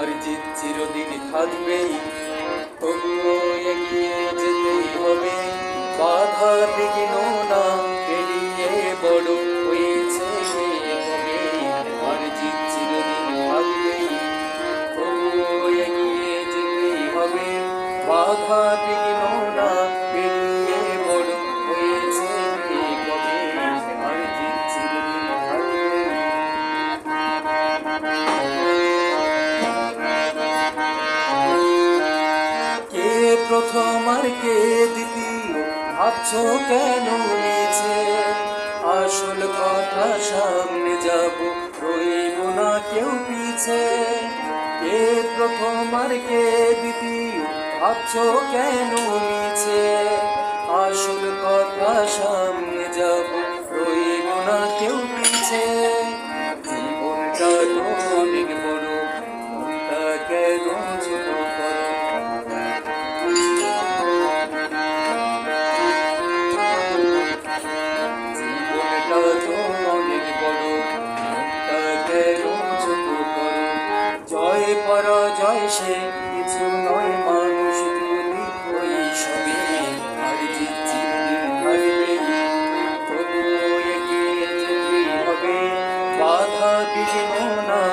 আর জিত চিরদিন থাকবেই, তবুও এগিয়ে যেতেই হবে। বাধা বিঘ্ন না পেরিয়ে বড় হয়েছে কবে, আর জিত চিরদিন থাকবেই, তবুও এগিয়ে যেতেই হবে। বাধা বিঘ্ন না পেরিয়ে বড় হয়েছে কবে, আর জিত চিরদিন থাকবেই। কে প্রথম আর কে দ্বিতীয় ভাবছো কেন নিচে, আসল কথা সামনে যাব, রইব না কেউ পিছে। কে প্রথম আর কে দ্বিতীয় ভাবছো কেন নিচে, আসল কথা সামনে যাব, রইব না কেউ পিছে। জীবনটা তো অনেক বড়, মনটা কেন ছোট করো। জীবনটা তো অনেক বড়, মনটা কেন ছোট করো। জয় পরাজয় সে কিছু নয়, মানুষ যদি ওই সবে, আর জিত চিরদিন থাকবেই, তবুও এগিয়ে যেতেই হবে। বাধা বিঘ্ন না